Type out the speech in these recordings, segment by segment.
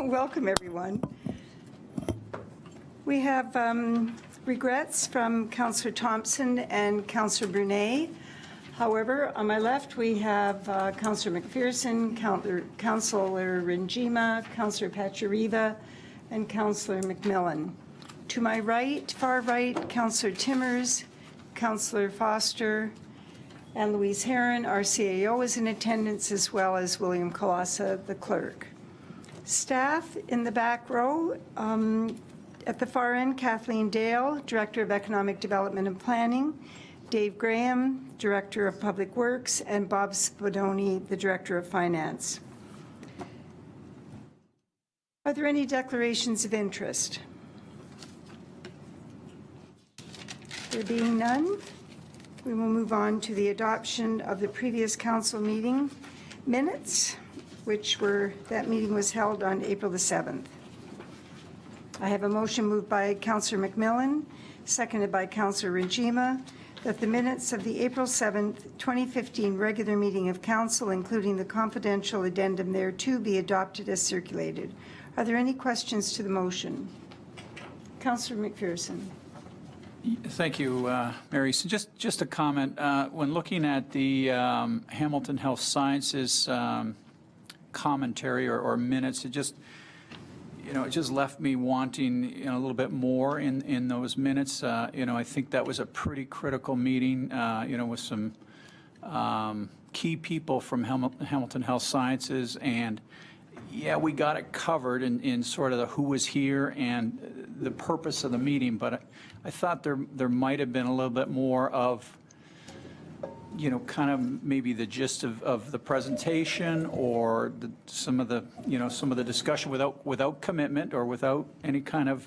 Welcome, everyone. We have regrets from Councillor Thompson and Councillor Brunet. However, on my left, we have Councillor McPherson, Councillor Rinjima, Councillor Pachariva, and Councillor McMillan. To my right, far right, Councillor Timmers, Councillor Foster, and Louise Herron, our CAO, is in attendance, as well as William Colassa, the clerk. Staff in the back row, at the far end, Kathleen Dale, Director of Economic Development and Planning, Dave Graham, Director of Public Works, and Bob Spadoni, the Director of Finance. Are there any declarations of interest? There being none, we will move on to the adoption of the previous council meeting minutes, that meeting was held on April the 7th. I have a motion moved by Councillor McMillan, seconded by Councillor Rinjima, that the minutes of the April 7th, 2015 regular meeting of council, including the confidential addendum thereto, be adopted as circulated. Are there any questions to the motion? Councillor McPherson. Thank you, Mary. So just a comment. When looking at the Hamilton Health Sciences commentary or minutes, it just left me wanting a little bit more in those minutes. I think that was a pretty critical meeting, with some key people from Hamilton Health Sciences, and yeah, we got it covered in sort of the who was here and the purpose of the meeting, but I thought there might have been a little bit more of kind of maybe the gist of the presentation, or some of the discussion without commitment or without any kind of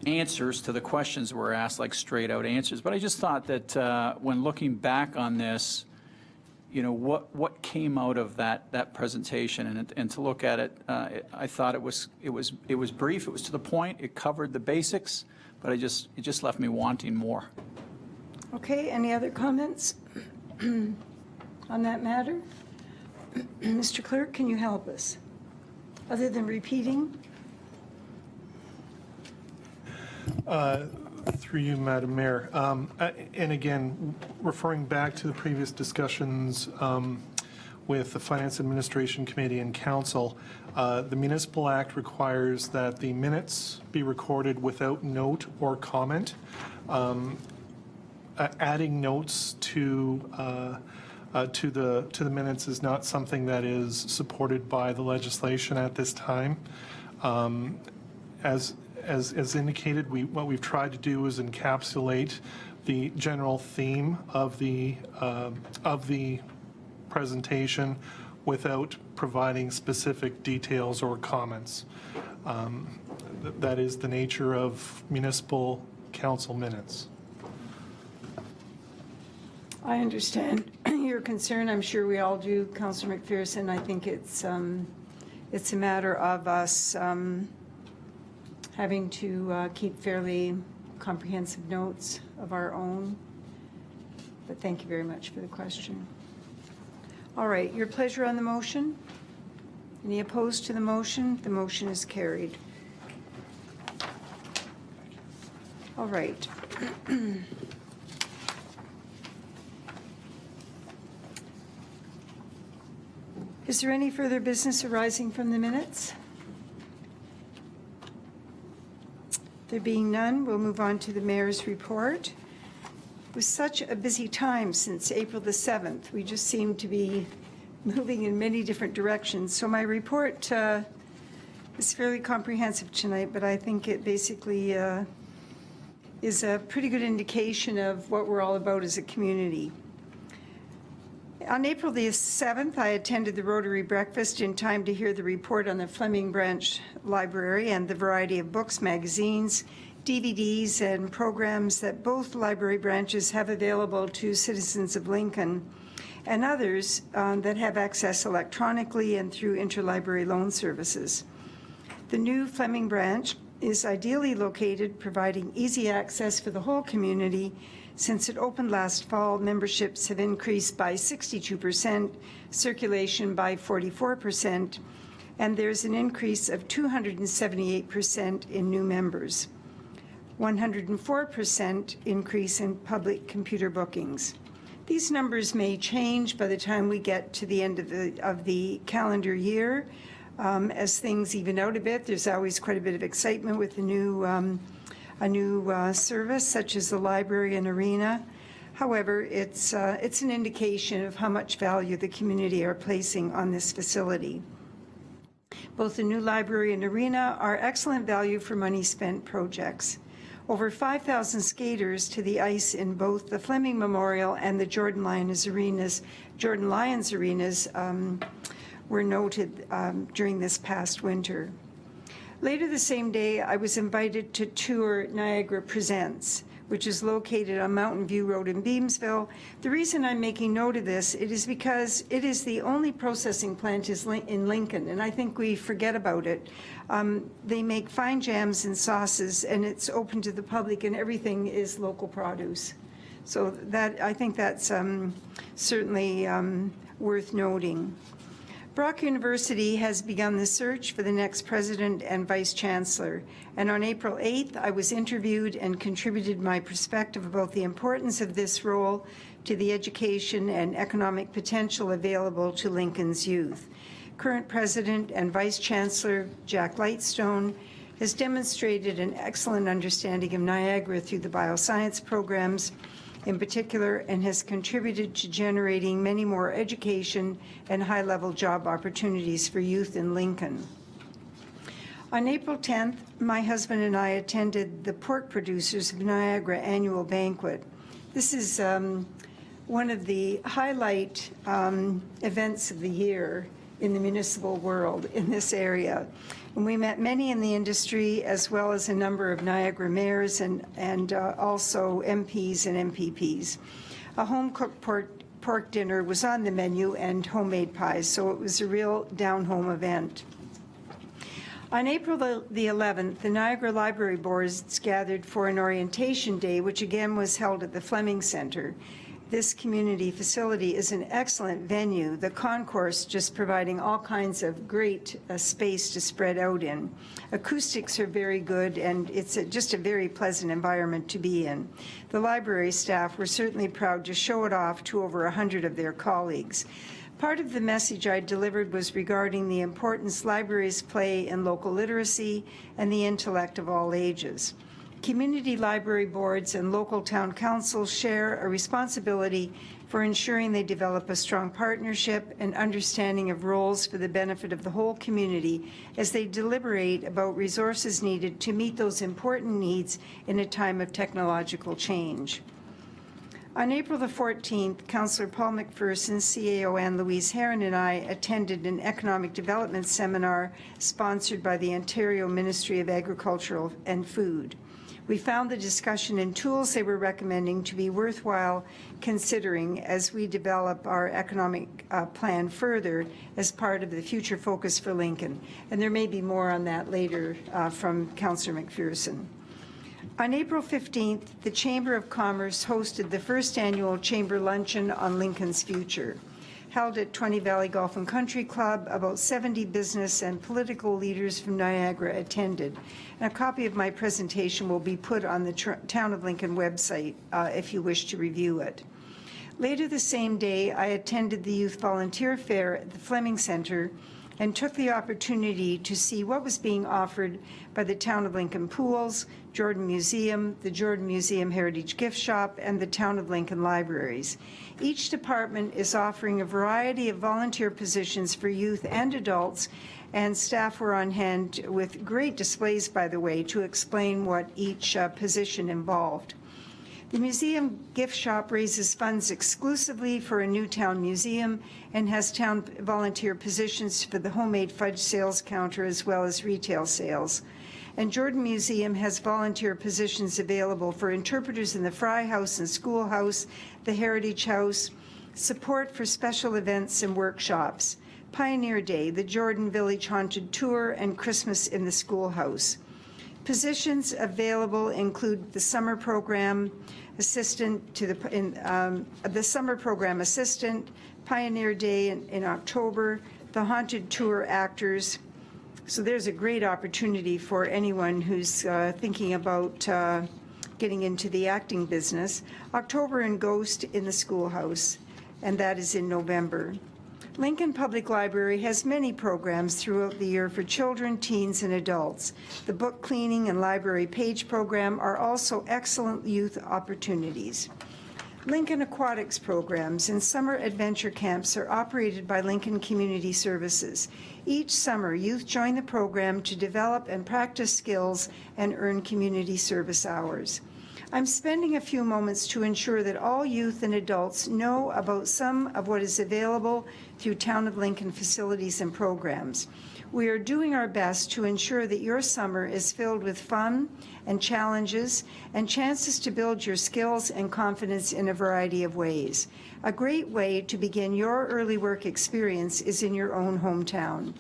answers to the questions that were asked, like straight out answers. But I just thought that when looking back on this, what came out of that presentation, and to look at it, I thought it was brief, it was to the point, it covered the basics, but it just left me wanting more. Okay, any other comments on that matter? Mr. Clerk, can you help us? Other than repeating? Through you, Madam Mayor. And again, referring back to the previous discussions with the Finance Administration Committee and Council, the Municipal Act requires that the minutes be recorded without note or comment. Adding notes to the minutes is not something that is supported by the legislation at this time. As indicated, what we've tried to do is encapsulate the general theme of the presentation without providing specific details or comments. That is the nature of municipal council minutes. I understand your concern. I'm sure we all do, Councillor McPherson. I think it's a matter of us having to keep fairly comprehensive notes of our own. But thank you very much for the question. All right, your pleasure on the motion? Any opposed to the motion? The motion is carried. All right. Is there any further business arising from the minutes? There being none, we'll move on to the Mayor's report. It was such a busy time since April the 7th. We just seem to be moving in many different directions. So my report is fairly comprehensive tonight, but I think it basically is a pretty good indication of what we're all about as a community. On April the 7th, I attended the Rotary Breakfast in time to hear the report on the Fleming Branch Library and the variety of books, magazines, DVDs, and programs that both library branches have available to citizens of Lincoln, and others that have access electronically and through interlibrary loan services. The new Fleming Branch is ideally located, providing easy access for the whole community Since it opened last fall, memberships have increased by 62%, circulation by 44%, and there's an increase of 278% in new members, 104% increase in public computer bookings. These numbers may change by the time we get to the end of the calendar year. As things even out a bit, there's always quite a bit of excitement with a new service such as the library and arena. However, it's an indication of how much value the community are placing on this facility. Both the new library and arena are excellent value for money spent projects. Over 5,000 skaters to the ice in both the Fleming Memorial and the Jordan Lions arenas were noted during this past winter. Later the same day, I was invited to tour Niagara Presents, which is located on Mountain View Road in Beamsville. The reason I'm making note of this, it is because it is the only processing plant in Lincoln, and I think we forget about it. They make fine jams and sauces, and it's open to the public, and everything is local produce. So that, I think that's certainly worth noting. Brock University has begun the search for the next president and vice chancellor, and on April 8th, I was interviewed and contributed my perspective about the importance of this role to the education and economic potential available to Lincoln's youth. Current president and vice chancellor Jack Lightstone has demonstrated an excellent understanding of Niagara through the bioscience programs in particular, and has contributed to generating many more education and high-level job opportunities for youth in Lincoln. On April 10th, my husband and I attended the Pork Producers of Niagara annual banquet. This is one of the highlight events of the year in the municipal world in this area. And we met many in the industry, as well as a number of Niagara mayors and also MPs and MPPs. A home-cooked pork dinner was on the menu and homemade pies, so it was a real down-home event. On April the 11th, the Niagara Library Boards gathered for an orientation day, which again was held at the Fleming Center. This community facility is an excellent venue, the concourse just providing all kinds of great space to spread out in. Acoustics are very good, and it's just a very pleasant environment to be in. The library staff were certainly proud to show it off to over 100 of their colleagues. Part of the message I delivered was regarding the importance libraries play in local literacy and the intellect of all ages. Community library boards and local town councils share a responsibility for ensuring they develop a strong partnership and understanding of roles for the benefit of the whole community as they deliberate about resources needed to meet those important needs in a time of technological change. On April the 14th, Councillor Paul McPherson, CAO Anne-Louise Herron, and I attended an economic development seminar sponsored by the Ontario Ministry of Agriculture and Food. We found the discussion and tools they were recommending to be worthwhile considering as we develop our economic plan further as part of the future focus for Lincoln. And there may be more on that later from Councillor McPherson. On April 15th, the Chamber of Commerce hosted the first annual Chamber Luncheon on Lincoln's Future. Held at 20 Valley Golf and Country Club, about 70 business and political leaders from Niagara attended. And a copy of my presentation will be put on the Town of Lincoln website if you wish to review it. Later the same day, I attended the Youth Volunteer Fair at the Fleming Center and took the opportunity to see what was being offered by the Town of Lincoln Pools, Jordan Museum, the Jordan Museum Heritage Gift Shop, and the Town of Lincoln Libraries. Each department is offering a variety of volunteer positions for youth and adults, and staff were on hand with great displays, by the way, to explain what each position involved. The museum gift shop raises funds exclusively for a new town museum and has town volunteer positions for the homemade fudge sales counter as well as retail sales. And Jordan Museum has volunteer positions available for interpreters in the Fry House and Schoolhouse, the Heritage House, support for special events and workshops, Pioneer Day, the Jordan Village Haunted Tour, and Christmas in the Schoolhouse. Positions available include the summer program assistant the summer program assistant, Pioneer Day in October, the Haunted Tour actors. So there's a great opportunity for anyone who's thinking about getting into the acting business. October and Ghost in the Schoolhouse, and that is in November. Lincoln Public Library has many programs throughout the year for children, teens, and adults. The book cleaning and library page program are also excellent youth opportunities. Lincoln Aquatics programs and summer adventure camps are operated by Lincoln Community Services. Each summer, youth join the program to develop and practice skills and earn community service hours. I'm spending a few moments to ensure that all youth and adults know about some of what is available through Town of Lincoln facilities and programs. We are doing our best to ensure that your summer is filled with fun and challenges and chances to build your skills and confidence in a variety of ways. A great way to begin your early work experience is in your own hometown.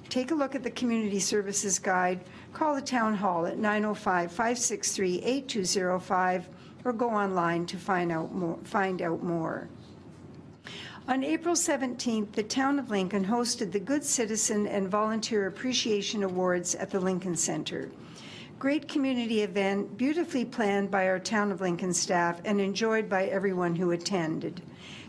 Take a look at the Community Services Guide, call the Town Hall at 905-563-8205, or go online to find out more. On April 17th, the Town of Lincoln hosted the Good Citizen and Volunteer Appreciation Awards at the Lincoln Center. Great community event, beautifully planned by our Town of Lincoln staff and enjoyed by everyone who attended.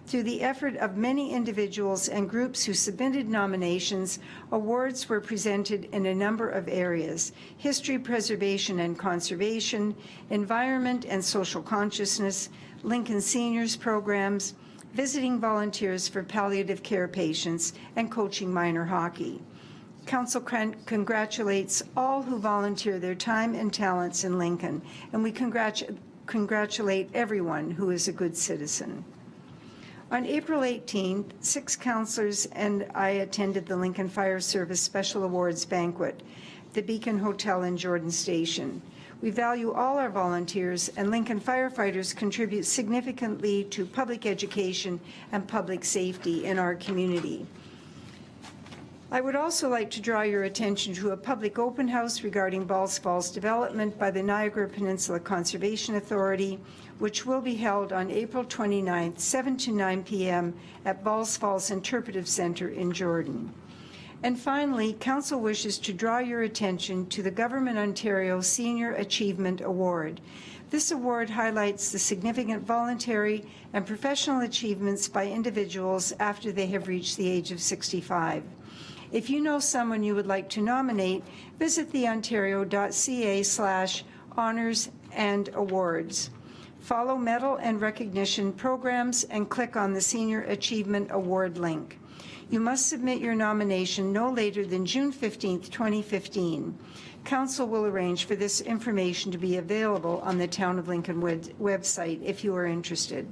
Through the effort of many individuals and groups who submitted nominations, awards were presented in a number of areas: history, preservation and conservation, environment and social consciousness, Lincoln Seniors programs, visiting volunteers for palliative care patients, and coaching minor hockey. Council congratulates all who volunteer their time and talents in Lincoln, and we congratulate everyone who is a good citizen. On April 18th, 6 councilors and I attended the Lincoln Fire Service Special Awards Banquet, the Beacon Hotel in Jordan Station. We value all our volunteers, and Lincoln firefighters contribute significantly to public education and public safety in our community. I would also like to draw your attention to a public open house regarding Balls Falls development by the Niagara Peninsula Conservation Authority, which will be held on April 29th, 7 to 9 p.m. at Balls Falls Interpretive Center in Jordan. And finally, Council wishes to draw your attention to the Government Ontario Senior Achievement Award. This award highlights the significant voluntary and professional achievements by individuals after they have reached the age of 65. If you know someone you would like to nominate, visit theontario.ca/honors and awards. Follow medal and recognition programs and click on the Senior Achievement Award link. You must submit your nomination no later than June 15th, 2015. Council will arrange for this information to be available on the Town of Lincoln website if you are interested.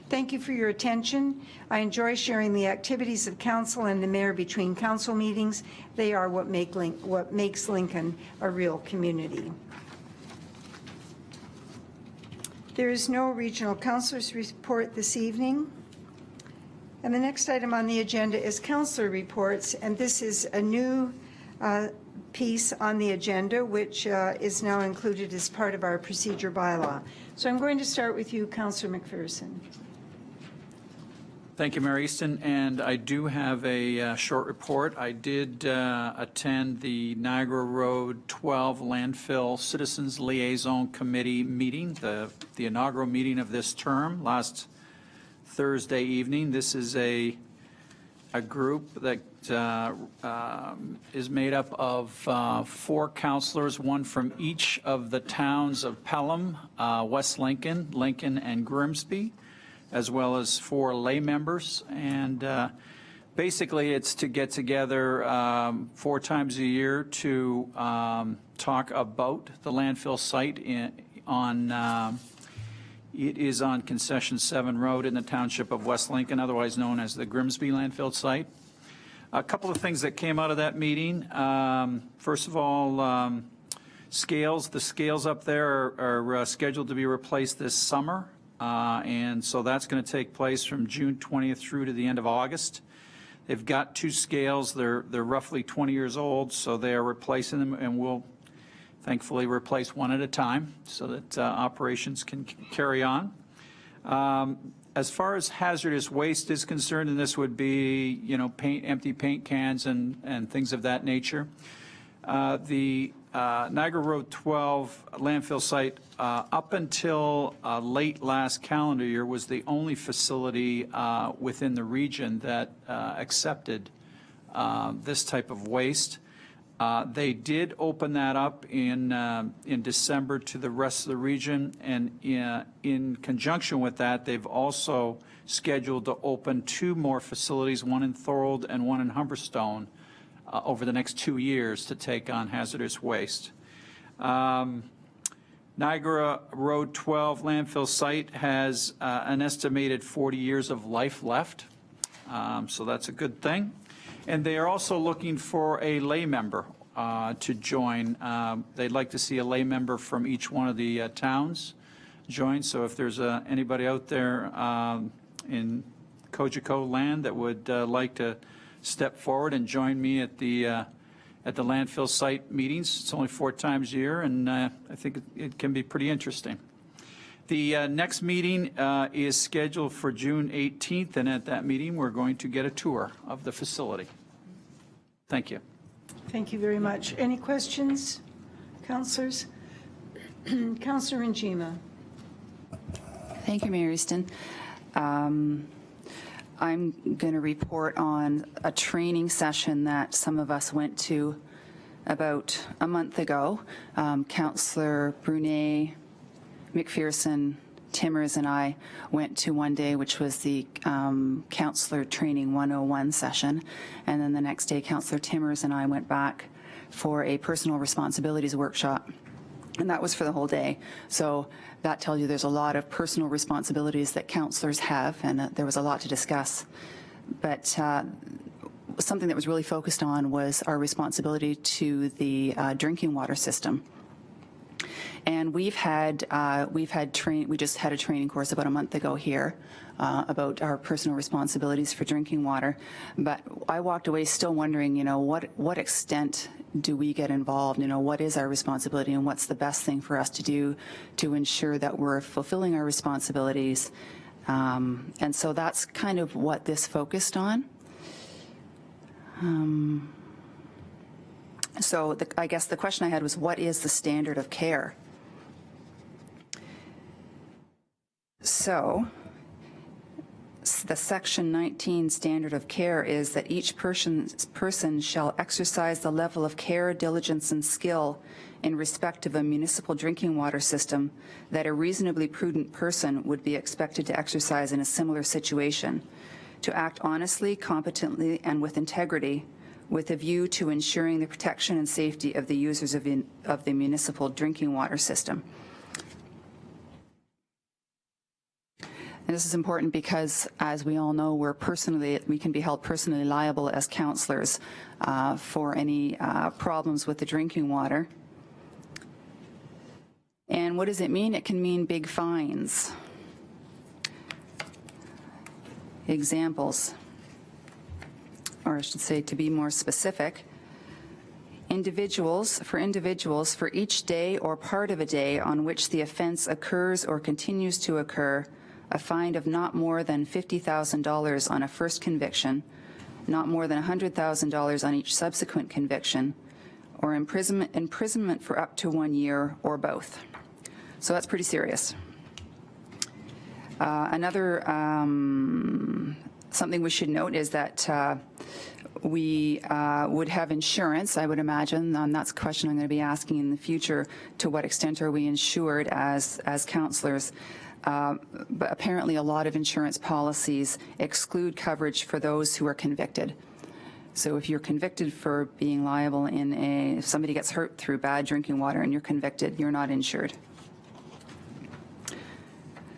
Thank you for your attention. I enjoy sharing the activities of Council and the Mayor between Council meetings. They are what makes Lincoln a real community. There is no regional councilors report this evening. And the next item on the agenda is councilor reports, and this is a new piece on the agenda, which is now included as part of our procedure bylaw. So I'm going to start with you, Councilor McPherson. Thank you, Mayor Easton, and I do have a short report. I did attend the Niagara Road 12 Landfill Citizens Liaison Committee meeting, the inaugural meeting of this term, last Thursday evening. This is a group that is made up of 4 councilors, one from each of the towns of Pelham, West Lincoln, Lincoln, and Grimsby, as well as 4 lay members. And basically it's to get together 4 times a year to talk about the landfill site it is on Concession 7 Road in the township of West Lincoln, otherwise known as the Grimsby landfill site. A couple of things that came out of that meeting. First of all, scales. The scales up there are scheduled to be replaced this summer. And so that's going to take place from June 20th through to the end of August. They've got 2 scales. They're roughly 20 years old, so they are replacing them, and thankfully replace one at a time so that operations can carry on. As far as hazardous waste is concerned, and this would be, empty paint cans and things of that nature, the Niagara Road 12 landfill site, up until late last calendar year, was the only facility within the region that accepted this type of waste. They did open that up in December to the rest of the region, and in conjunction with that, they've also scheduled to open 2 more facilities, one in Thorold and one in Humberstone, over the next 2 years to take on hazardous waste. Niagara Road 12 landfill site has an estimated 40 years of life left, so that's a good thing. And they are also looking for a lay member to join. They'd like to see a lay member from each one of the towns join. So if there's anybody out there in Cogeco land that would like to step forward and join me at the landfill site meetings, it's only 4 times a year, and I think it can be pretty interesting. The next meeting is scheduled for June 18th, and at that meeting, we're going to get a tour of the facility. Thank you. Thank you very much. Any questions, councillors? Councillor Njima. Thank you, Mayor Easton. I'm going to report on a training session that some of us went to about a month ago. Councillor Brunet, McPherson, Timmers, and I went to one day, which was the Councillor Training 101 session. And then the next day, Councillor Timmers and I went back for a personal responsibilities workshop. And that was for the whole day. So that tells you there's a lot of personal responsibilities that councillors have, and there was a lot to discuss. But something that was really focused on was our responsibility to the drinking water system. And we just had a training course about a month ago here about our personal responsibilities for drinking water. But I walked away still wondering, what extent do we get involved? What is our responsibility, and what's the best thing for us to do to ensure that we're fulfilling our responsibilities? And so that's kind of what this focused on. So I guess the question I had was, what is the standard of care? So the Section 19 standard of care is that each person shall exercise the level of care, diligence, and skill in respect of a municipal drinking water system that a reasonably prudent person would be expected to exercise in a similar situation, to act honestly, competently, and with integrity, with a view to ensuring the protection and safety of the users of the municipal drinking water system. And this is important because, as we all know, we can be held personally liable as councillors for any problems with the drinking water. And what does it mean? It can mean big fines. Examples, or I should say, to be more specific, for each day or part of a day on which the offense occurs or continues to occur, a fine of not more than $50,000 on a first conviction, not more than $100,000 on each subsequent conviction, or imprisonment for up to 1 year, or both. So that's pretty serious. Another something we should note is that we would have insurance, I would imagine, and that's a question I'm going to be asking in the future, to what extent are we insured as councillors? But apparently a lot of insurance policies exclude coverage for those who are convicted. So if you're convicted for being liable if somebody gets hurt through bad drinking water and you're convicted, you're not insured.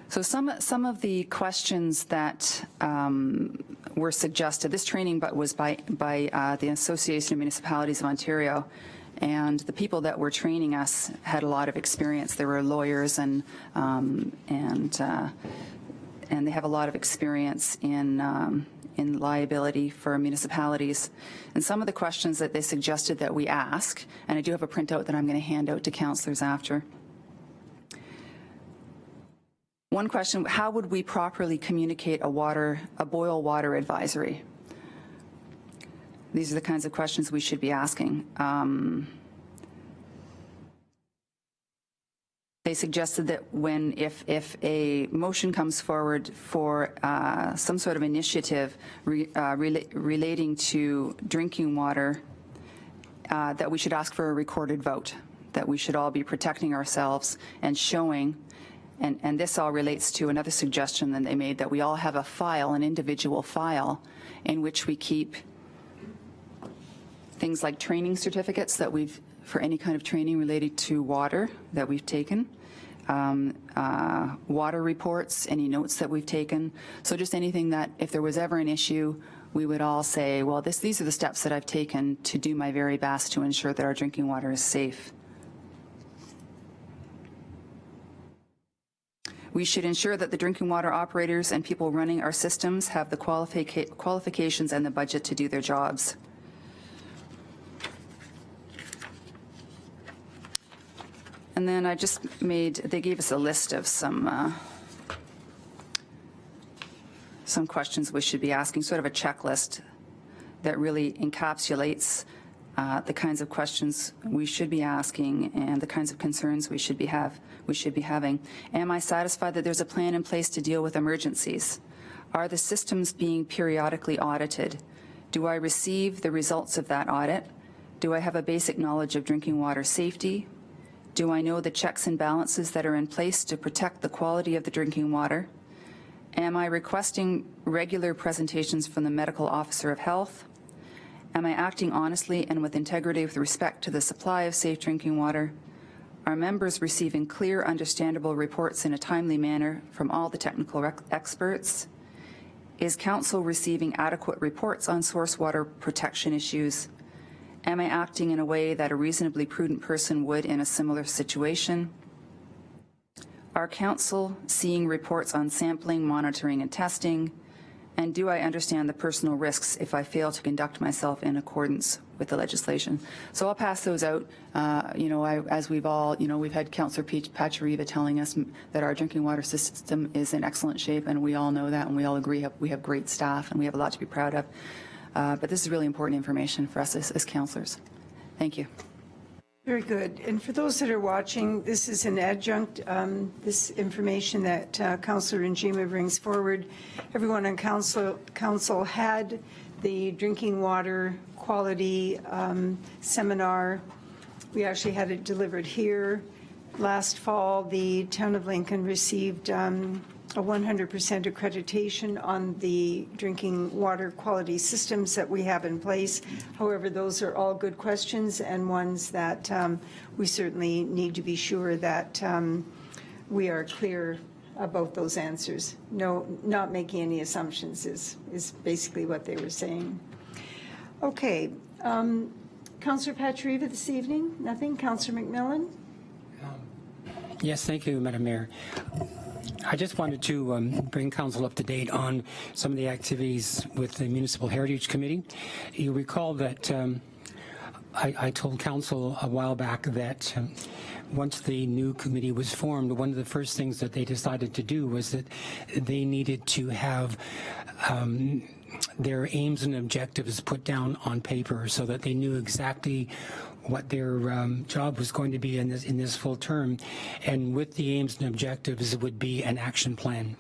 So some of the questions that were suggested, this training was by the Association of Municipalities of Ontario, and the people that were training us had a lot of experience. There were lawyers and and they have a lot of experience in liability for municipalities. And some of the questions that they suggested that we ask, and I do have a printout that I'm going to hand out to councillors after. One question, how would we properly communicate a boil water advisory? These are the kinds of questions we should be asking. They suggested that if a motion comes forward for some sort of initiative relating to drinking water, that we should ask for a recorded vote, that we should all be protecting ourselves and showing, and this all relates to another suggestion that they made, that we all have a file, an individual file, in which we keep things like training certificates that we've, for any kind of training related to water that we've taken, water reports, any notes that we've taken. So just anything that if there was ever an issue, we would all say, well, these are the steps that I've taken to do my very best to ensure that our drinking water is safe. We should ensure that the drinking water operators and people running our systems have the qualifications and the budget to do their jobs. And then I just they gave us a list of some questions we should be asking, sort of a checklist that really encapsulates the kinds of questions we should be asking and the kinds of concerns we should be having. Am I satisfied that there's a plan in place to deal with emergencies? Are the systems being periodically audited? Do I receive the results of that audit? Do I have a basic knowledge of drinking water safety? Do I know the checks and balances that are in place to protect the quality of the drinking water? Am I requesting regular presentations from the medical officer of health? Am I acting honestly and with integrity with respect to the supply of safe drinking water? Are members receiving clear, understandable reports in a timely manner from all the technical experts? Is council receiving adequate reports on source water protection issues? Am I acting in a way that a reasonably prudent person would in a similar situation? Are council seeing reports on sampling, monitoring, and testing? And do I understand the personal risks if I fail to conduct myself in accordance with the legislation? So I'll pass those out. As we've all, we've had Councillor Pachariva telling us that our drinking water system is in excellent shape, and we all know that, and we all agree we have great staff, and we have a lot to be proud of. But this is really important information for us as councillors. Thank you. Very good. And for those that are watching, this is an adjunct, this information that Councillor Njima brings forward. Everyone on council had the drinking water quality seminar. We actually had it delivered here. Last fall, the town of Lincoln received a 100% accreditation on the drinking water quality systems that we have in place. However, those are all good questions and ones that we certainly need to be sure that we are clear about those answers. No, not making any assumptions is basically what they were saying. Okay, Councillor Pachariva this evening? Nothing? Councillor McMillan? Yes, thank you, Madam Mayor. I just wanted to bring council up to date on some of the activities with the Municipal Heritage Committee. You recall that I told council a while back that once the new committee was formed, one of the first things that they decided to do was that they needed to have their aims and objectives put down on paper so that they knew exactly what their job was going to be in this full term, and with the aims and objectives would be an action plan.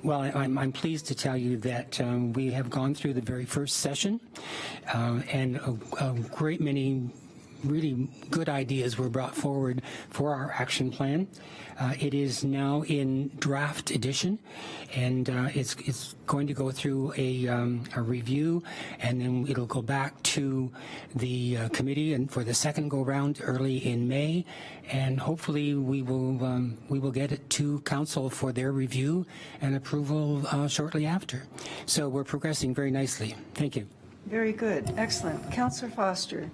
Well, I'm pleased to tell you that we have gone through the very first session, and a great many really good ideas were brought forward for our action plan. It is now in draft edition, and it's going to go through a review, and then it'll go back to the committee and for the second go round early in May, and hopefully we will get it to council for their review and approval shortly after. So we're progressing very nicely. Thank you. Very good. Excellent. Councillor Foster.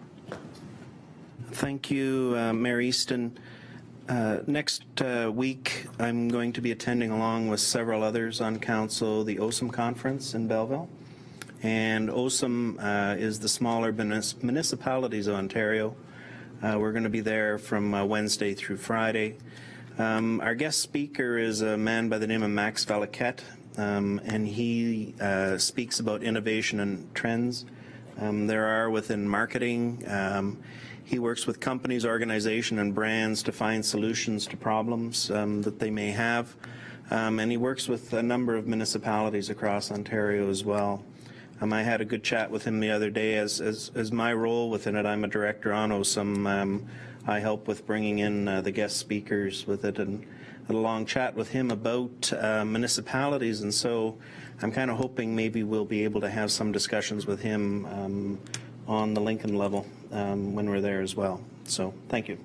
Thank you, Mayor Easton. Next week, I'm going to be attending along with several others on council the OSAM conference in Belleville. And OSAM is the smaller municipalities of Ontario. We're going to be there from Wednesday through Friday. Our guest speaker is a man by the name of Max Valaquette, and he speaks about innovation and trends there are within marketing. He works with companies, organizations, and brands to find solutions to problems that they may have. And he works with a number of municipalities across Ontario as well. I had a good chat with him the other day. As my role within it, I'm a director on OSAM. I help with bringing in the guest speakers with it, and had a long chat with him about municipalities. And so I'm kind of hoping maybe we'll be able to have some discussions with him on the Lincoln level when we're there as well. So thank you.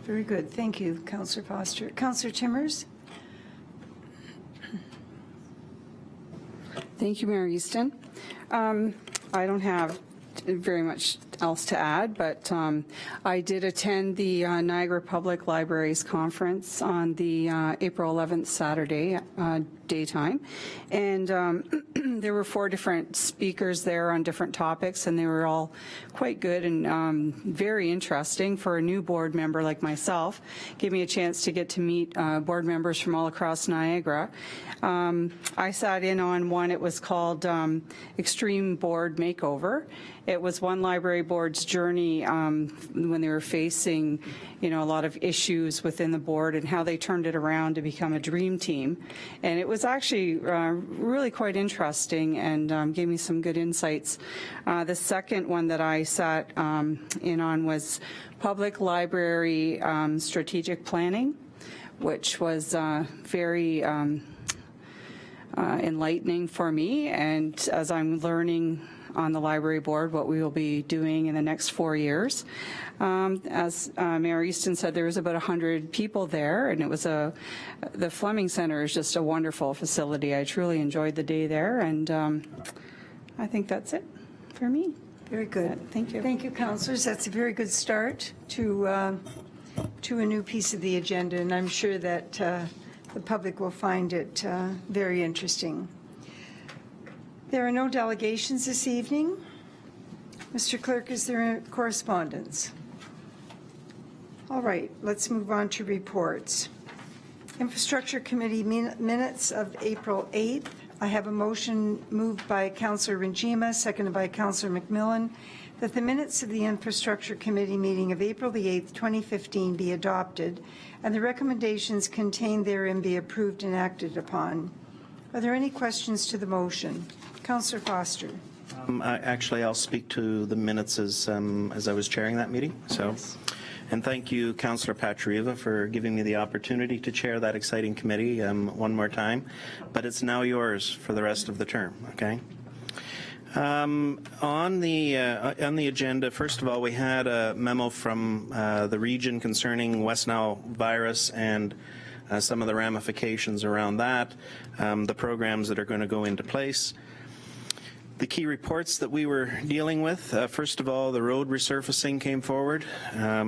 Very good. Thank you, Councillor Foster. Councillor Timmers? Thank you, Mayor Easton. I don't have very much else to add, but I did attend the Niagara Public Libraries Conference on the April 11th Saturday daytime, and there were 4 different speakers there on different topics, and they were all quite good and very interesting for a new board member like myself. Gave me a chance to get to meet board members from all across Niagara. I sat in on one. It was called Extreme Board Makeover. It was one library board's journey when they were facing, a lot of issues within the board and how they turned it around to become a dream team. And it was actually really quite interesting and gave me some good insights. The second one that I sat in on was Public Library Strategic Planning, which was very enlightening for me, and as I'm learning on the library board what we will be doing in the next 4 years. As Mayor Easton said, there was about 100 people there, and it was the Fleming Center is just a wonderful facility. I truly enjoyed the day there, and I think that's it for me. Very good. Thank you. Thank you, councillors. That's a very good start to a new piece of the agenda, and I'm sure that the public will find it very interesting. There are no delegations this evening. Mr. Clerk, is there a correspondence? All right, let's move on to reports. Infrastructure Committee minutes of April 8th. I have a motion moved by Councillor Rinjima, seconded by Councillor McMillan, that the minutes of the Infrastructure Committee meeting of April the 8th, 2015 be adopted and the recommendations contained therein be approved and acted upon. Are there any questions to the motion? Councillor Foster. Actually, I'll speak to the minutes as I was chairing that meeting. So, Yes. And thank you, Councillor Patrieva, for giving me the opportunity to chair that exciting committee one more time. But it's now yours for the rest of the term. Okay. On the agenda, first of all, we had a memo from the region concerning West Nile virus and some of the ramifications around that, the programs that are going to go into place. The key reports that we were dealing with, first of all, the road resurfacing came forward. A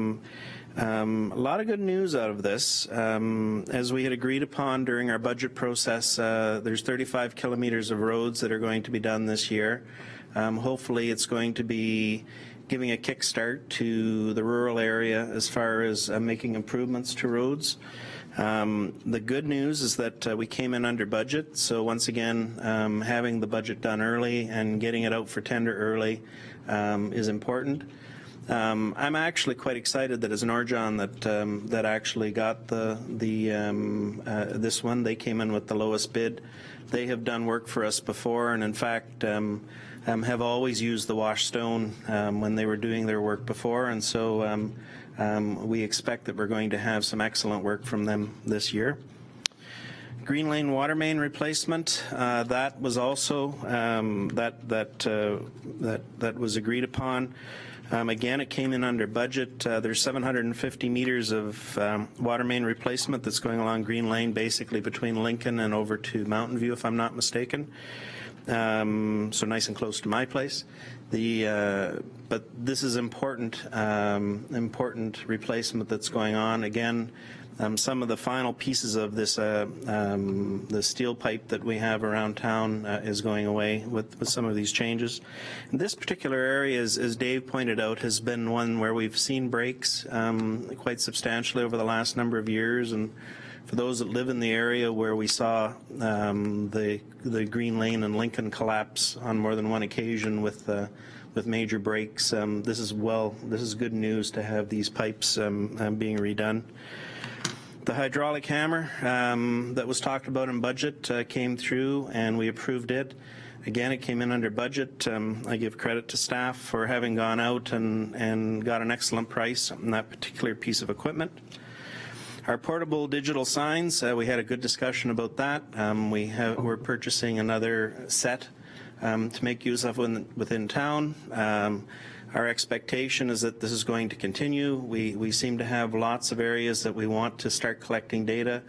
lot of good news out of this. As we had agreed upon during our budget process, there's 35 kilometers of roads that are going to be done this year. Hopefully it's going to be giving a kickstart to the rural area as far as making improvements to roads. The good news is that we came in under budget, so once again, having the budget done early and getting it out for tender early is important. I'm actually quite excited that as Norjon that actually got this one. They came in with the lowest bid. They have done work for us before, and in fact have always used the wash stone when they were doing their work before, and so we expect that we're going to have some excellent work from them this year. Green Lane water main replacement, that was also that was agreed upon. Again, it came in under budget. There's 750 meters of water main replacement that's going along Green Lane, basically between Lincoln and over to Mountain View, if I'm not mistaken. So nice and close to my place. But this is important replacement that's going on. Again, Some of the final pieces of this, the steel pipe that we have around town is going away with some of these changes. And this particular area, as Dave pointed out, has been one where we've seen breaks quite substantially over the last number of years. And for those that live in the area where we saw the Green Lane and Lincoln collapse on more than one occasion with major breaks, this is good news to have these pipes being redone. The hydraulic hammer that was talked about in budget came through and we approved it. Again, it came in under budget. I give credit to staff for having gone out and got an excellent price on that particular piece of equipment. Our portable digital signs, we had a good discussion about that. We're purchasing another set to make use of within town. Our expectation is that this is going to continue. We seem to have lots of areas that we want to start collecting data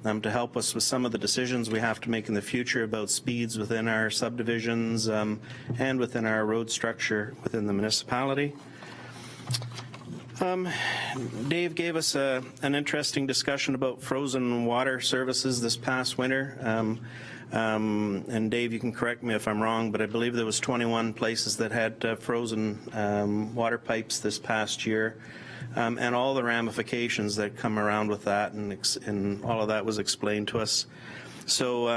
to help us with some of the decisions we have to make in the future about speeds within our subdivisions and within our road structure within the municipality. Dave gave us an interesting discussion about frozen water services this past winter. And Dave, you can correct me if I'm wrong, but I believe there was 21 places that had frozen water pipes this past year, and all the ramifications that come around with that, and all of that was explained to us. So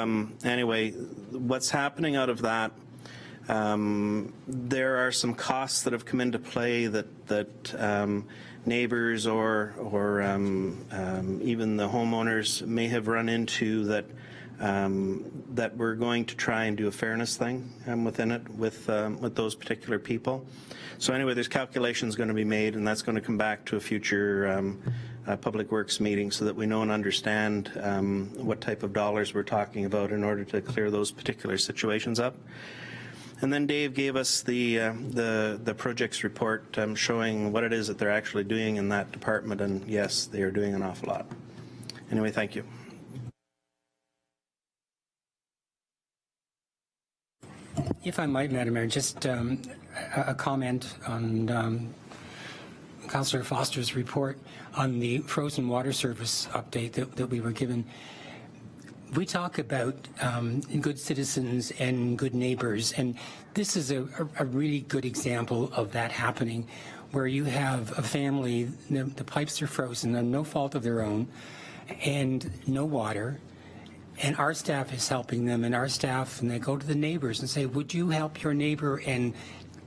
anyway, what's happening out of that? There are some costs that have come into play that neighbors or even the homeowners may have run into that we're going to try and do a fairness thing within it with those particular people. So anyway, there's calculations going to be made, and that's going to come back to a future Public Works meeting so that we know and understand what type of dollars we're talking about in order to clear those particular situations up. And then Dave gave us the projects report showing what it is that they're actually doing in that department, and yes, they are doing an awful lot. Anyway, thank you. If I might, Madam Mayor, just a comment on Councillor Foster's report on the frozen water service update that we were given. We talk about good citizens and good neighbors, and this is a really good example of that happening, where you have a family, the pipes are frozen, and no fault of their own, and no water. And our staff is helping them, and they go to the neighbors and say, would you help your neighbor and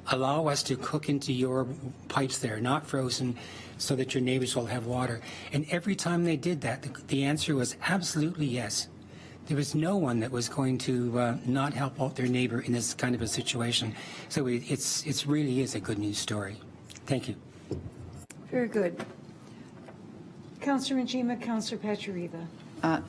allow us to cook into your pipes there, not frozen, so that your neighbors will have water? And every time they did that, the answer was absolutely yes. There was no one that was going to not help out their neighbor in this kind of a situation. So it's really is a good news story. Thank you. Very good. Councillor Majima, Councillor Pachuriva.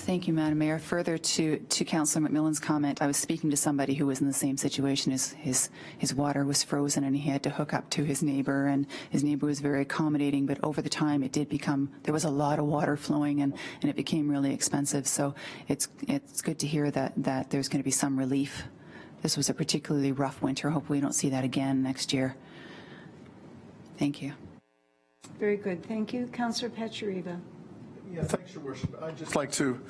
Thank you, Madam Mayor. Further to Councillor McMillan's comment, I was speaking to somebody who was in the same situation. His water was frozen and he had to hook up to his neighbor, and his neighbor was very accommodating, but over the time it did become, there was a lot of water flowing and it became really expensive. So it's good to hear that there's going to be some relief. This was a particularly rough winter. Hopefully we don't see that again next year. Thank you. Very good. Thank you. Councillor Pachuriva. Yeah, thanks, Your Worship. I'd just like to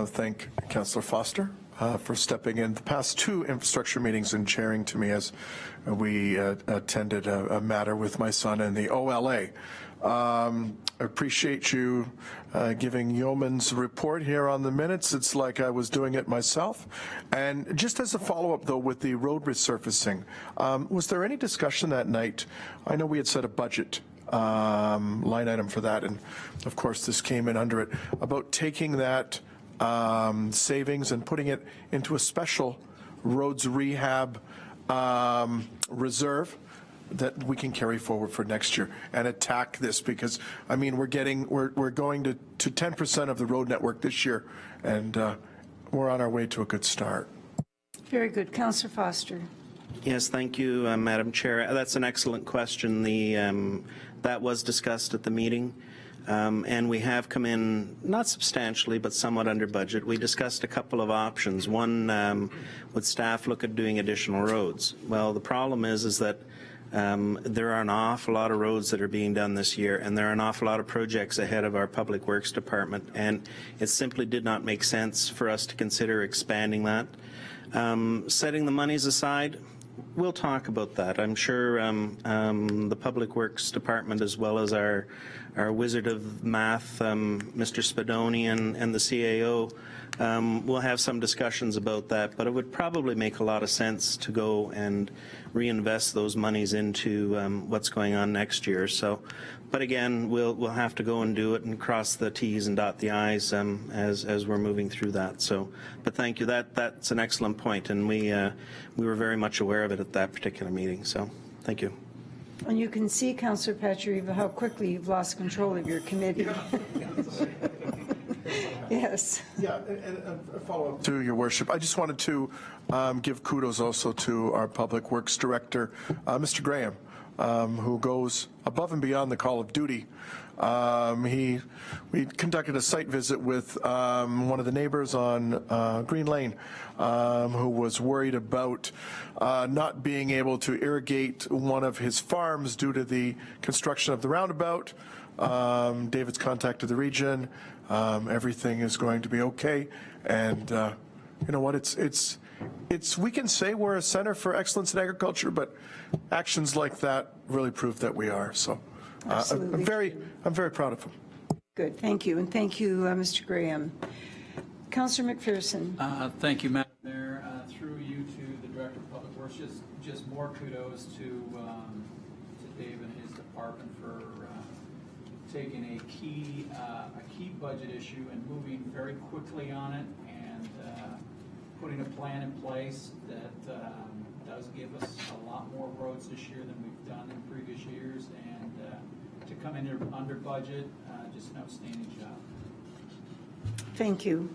thank Councillor Foster for stepping in the past two infrastructure meetings and chairing to me as we attended a matter with my son in the OLA. I appreciate you giving Yeoman's report here on the minutes. It's like I was doing it myself. And just as a follow-up, though, with the road resurfacing, was there any discussion that night? I know we had set a budget line item for that, and of course this came in under it, about taking that savings and putting it into a special roads rehab reserve that we can carry forward for next year and attack this, because I mean we're going to 10% of the road network this year, and we're on our way to a good start. Very good. Councillor Foster. Yes, thank you, Madam Chair. That's an excellent question. That was discussed at the meeting, and we have come in, not substantially, but somewhat under budget. We discussed a couple of options. One, would staff look at doing additional roads? Well, the problem is that There are an awful lot of roads that are being done this year, and there are an awful lot of projects ahead of our Public Works Department, and it simply did not make sense for us to consider expanding that. Setting the monies aside, we'll talk about that. I'm sure the Public Works Department, as well as our wizard of math, Mr. Spadoni, and the CAO, we'll have some discussions about that, but it would probably make a lot of sense to go and reinvest those monies into what's going on next year. So, but again, we'll have to go and do it and cross the T's and dot the I's as we're moving through that. So, but thank you. That's an excellent point, and we were very much aware of it at that particular meeting. So, thank you. And you can see, Councillor Patrieva, how quickly you've lost control of your committee. Yes. Yeah, and a follow-up to your worship. I just wanted to give kudos also to our Public Works Director, Mr. Graham, who goes above and beyond the call of duty. We conducted a site visit with one of the neighbors on Green Lane, who was worried about not being able to irrigate one of his farms due to the construction of the roundabout. David's contacted the region. Everything is going to be okay, and you know what? It's we can say we're a center for excellence in agriculture, but actions like that really prove that we are. So I'm very proud of him. Good, thank you, and thank you, Mr. Graham. Councillor McPherson. Thank you, Madam Mayor. Through you to the Director of Public Works, just more kudos to Dave and his department for taking a key budget issue and moving very quickly on it, and putting a plan in place that does give us a lot more roads this year than we've done in previous years, and to come in under budget, just an outstanding job. Thank you.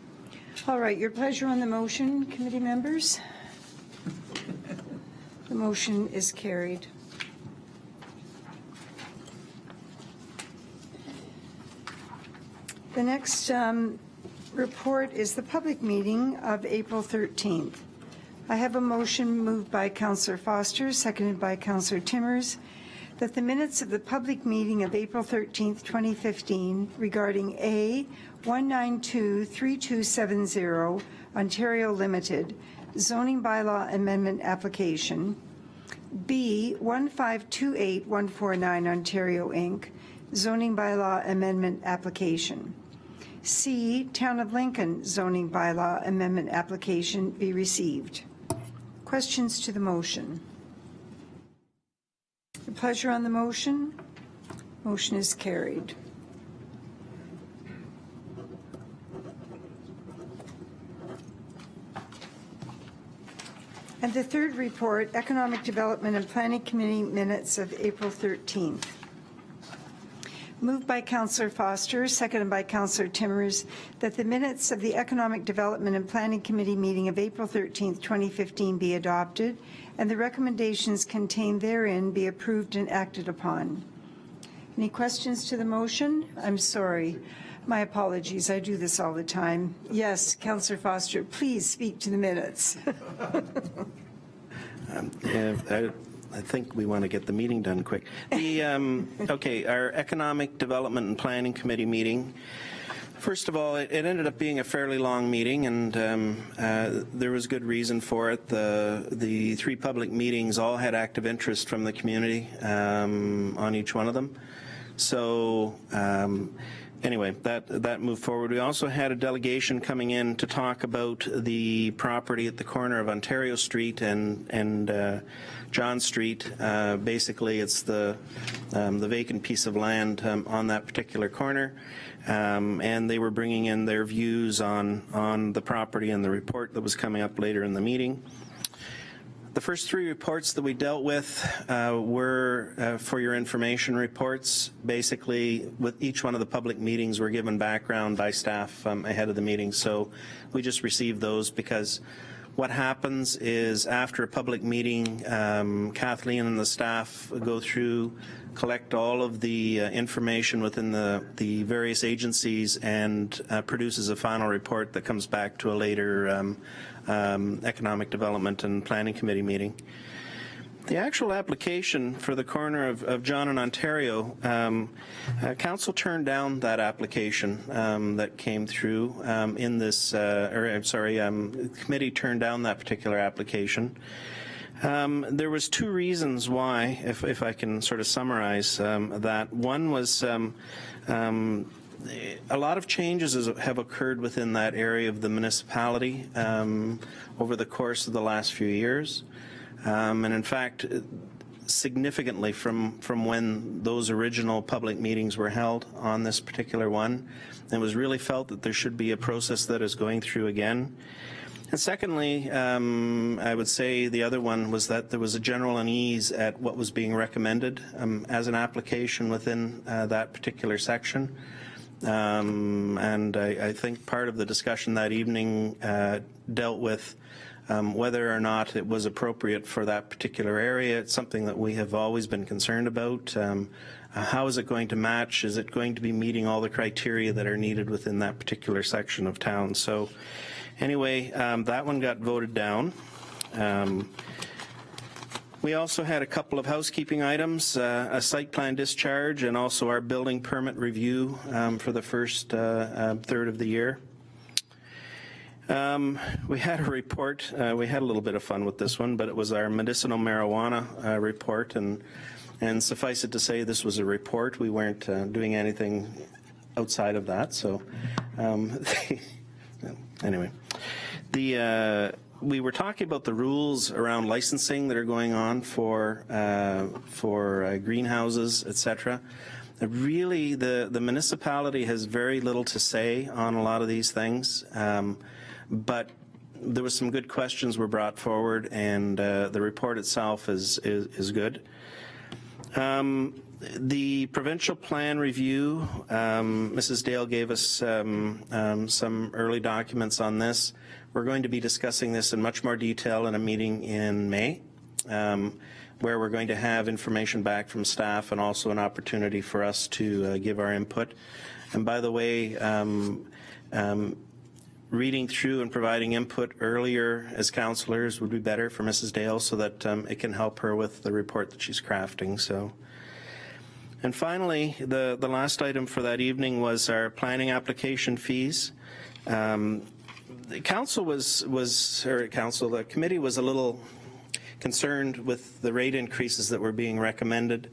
All right, your pleasure on the motion, committee members? The motion is carried. The next report is the public meeting of April 13th. I have a motion moved by Councillor Foster, seconded by Councillor Timmers, that the minutes of the public meeting of April 13th, 2015, regarding A, 1923270, Ontario Limited, zoning bylaw amendment application, B, 1528149, Ontario Inc., zoning bylaw amendment application, C, Town of Lincoln zoning bylaw amendment application be received. Questions to the motion? The pleasure on the motion? Motion is carried. And the third report, Economic Development and Planning Committee minutes of April 13th. Moved by Councillor Foster, seconded by Councillor Timmers, that the minutes of the Economic Development and Planning Committee meeting of April 13th, 2015 be adopted, and the recommendations contained therein be approved and acted upon. Any questions to the motion? I'm sorry. My apologies. I do this all the time. Yes, Councillor Foster, please speak to the minutes. I think we want to get the meeting done quick. Okay, our Economic Development and Planning Committee meeting. First of all, it ended up being a fairly long meeting, and there was good reason for it. The three public meetings all had active interest from the community on each one of them. So anyway, that moved forward. We also had a delegation coming in to talk about the property at the corner of Ontario Street and John Street. Basically, it's the vacant piece of land on that particular corner, and they were bringing in their views on the property and the report that was coming up later in the meeting. The first three reports that we dealt with were for your information reports. Basically, with each one of the public meetings, we're given background by staff ahead of the meeting. So we just received those because what happens is after a public meeting, Kathleen and the staff go through, collect all of the information within the various agencies and produces a final report that comes back to a later Economic Development and Planning Committee meeting. The actual application for the corner of John and Ontario, council turned down that application that came through in this, committee turned down that particular application. There was two reasons why, if I can sort of summarize that. One was a lot of changes have occurred within that area of the municipality over the course of the last few years. And in fact, significantly from when those original public meetings were held on this particular one, it was really felt that there should be a process that is going through again. And secondly, I would say the other one was that there was a general unease at what was being recommended as an application within that particular section. And I think part of the discussion that evening dealt with whether or not it was appropriate for that particular area. It's something that we have always been concerned about. How is it going to match? Is it going to be meeting all the criteria that are needed within that particular section of town? So anyway, that one got voted down. We also had a couple of housekeeping items, a site plan discharge and also our building permit review for the first third of the year. We had a report. We had a little bit of fun with this one, but it was our medicinal marijuana report, and suffice it to say, this was a report. We weren't doing anything outside of that. So, anyway, we were talking about the rules around licensing that are going on for greenhouses, etc. Really, the municipality has very little to say on a lot of these things. But there was some good questions were brought forward, and the report itself is good. The provincial plan review, Mrs. Dale gave us some early documents on this. We're going to be discussing this in much more detail in a meeting in May, where we're going to have information back from staff and also an opportunity for us to give our input. And by the way, reading through and providing input earlier as councillors would be better for Mrs. Dale so that it can help her with the report that she's crafting. So, and finally, the last item for that evening was our planning application fees. The committee was a little concerned with the rate increases that were being recommended.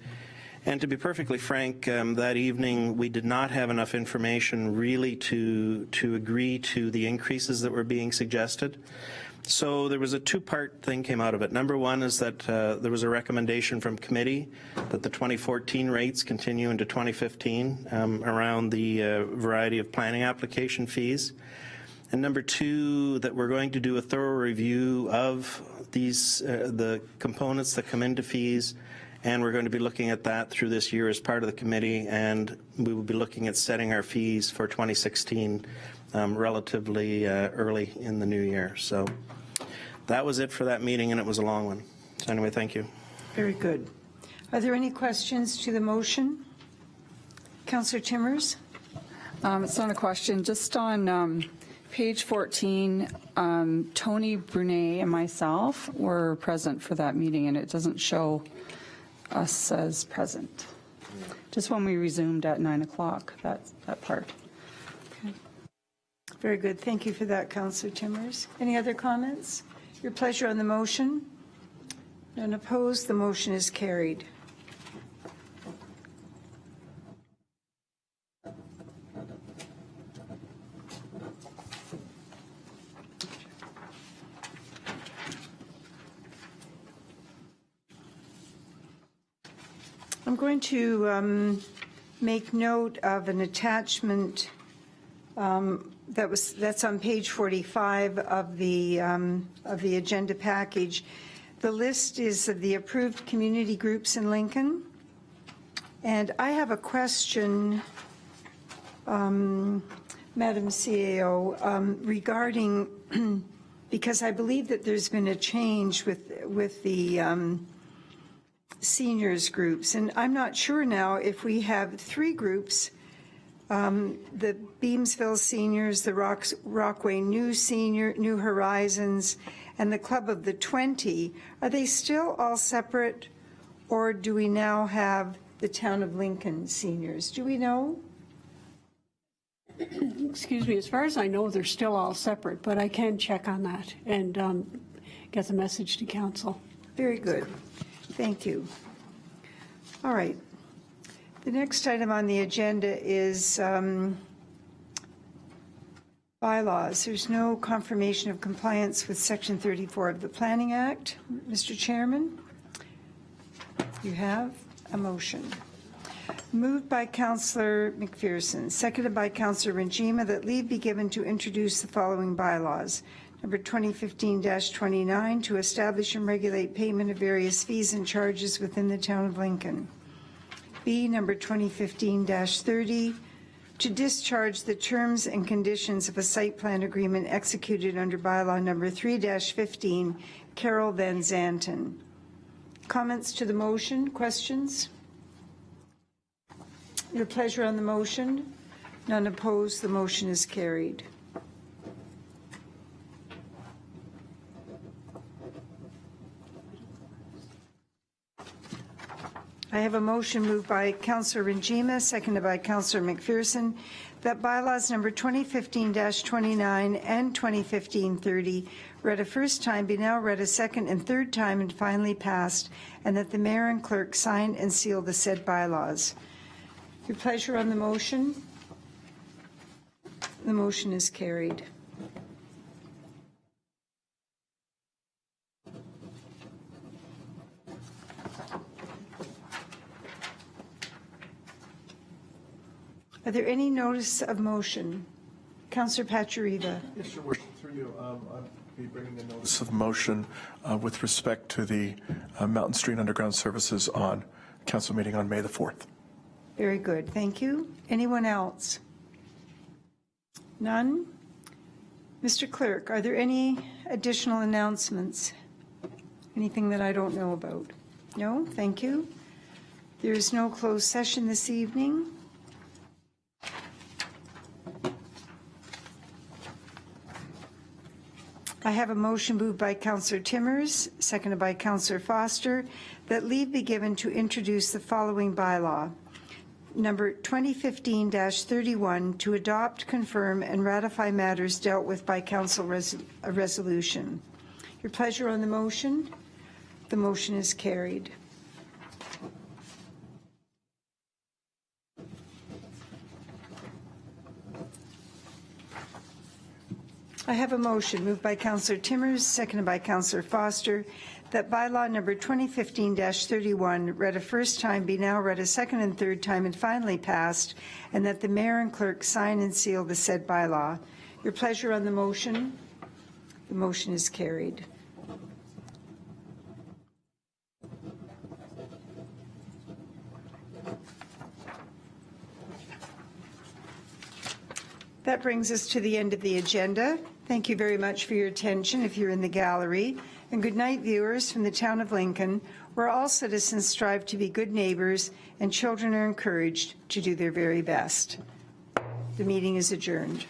And to be perfectly frank, that evening we did not have enough information really to agree to the increases that were being suggested. So there was a two-part thing came out of it. Number one is that there was a recommendation from committee that the 2014 rates continue into 2015 around the variety of planning application fees. And number two, that we're going to do a thorough review of these the components that come into fees. And we're going to be looking at that through this year as part of the committee, and we will be looking at setting our fees for 2016 relatively early in the new year. So that was it for that meeting, and it was a long one. So anyway, thank you. Very good. Are there any questions to the motion? Councillor Timmers? It's not a question. Just on page 14, Tony Brunet and myself were present for that meeting, and it doesn't show us as present. Just when we resumed at 9 o'clock, that part. Okay. Very good. Thank you for that, Councillor Timmers. Any other comments? Your pleasure on the motion? None opposed. The motion is carried. I'm going to make note of an attachment that's on page 45 of the agenda package. The list is of the approved community groups in Lincoln, and I have a question, Madam CAO, regarding because I believe that there's been a change with the seniors groups, and I'm not sure now if we have three groups, the Beamsville Seniors, the Rockaway New Horizons, and the Club of the 20, are they still all separate, or do we now have the Town of Lincoln seniors? Do we know? Excuse me, as far as I know, they're still all separate, but I can check on that and get the message to council. Very good. Thank you. All right. The next item on the agenda is bylaws. There's no confirmation of compliance with Section 34 of the Planning Act. Mr. Chairman, you have a motion. Moved by Councillor McPherson, seconded by Councillor Renjima, that leave be given to introduce the following bylaws. Number 2015-29, to establish and regulate payment of various fees and charges within the Town of Lincoln. B, number 2015-30, to discharge the terms and conditions of a site plan agreement executed under bylaw number 3-15, Carol Van Zanten. Comments to the motion? Questions? Your pleasure on the motion? None opposed. The motion is carried. I have a motion moved by Councillor Renjima, seconded by Councillor McPherson, that bylaws number 2015-29 and 2015-30 read a first time be now read a second and third time and finally passed, and that the mayor and clerk sign and seal the said bylaws. Your pleasure on the motion? The motion is carried. Are there any notice of motion? Councillor Pachuriva. Yes, Your Worship, through you, I'll be bringing a notice of motion with respect to the Mountain Street Underground Services on council meeting on May the 4th. Very good, thank you. Anyone else? None? Mr. Clerk, are there any additional announcements? Anything that I don't know about? No, thank you. There is no closed session this evening. I have a motion moved by Councillor Timmers, seconded by Councillor Foster, that leave be given to introduce the following bylaw. Number 2015-31, to adopt, confirm, and ratify matters dealt with by council resolution. Your pleasure on the motion? The motion is carried. I have a motion moved by Councillor Timmers, seconded by Councillor Foster, that bylaw number 2015-31 read a first time be now read a second and third time and finally passed, and that the mayor and clerk sign and seal the said bylaw. Your pleasure on the motion? The motion is carried. That brings us to the end of the agenda. Thank you very much for your attention if you're in the gallery. And good night, viewers from the Town of Lincoln, where all citizens strive to be good neighbors and children are encouraged to do their very best. The meeting is adjourned.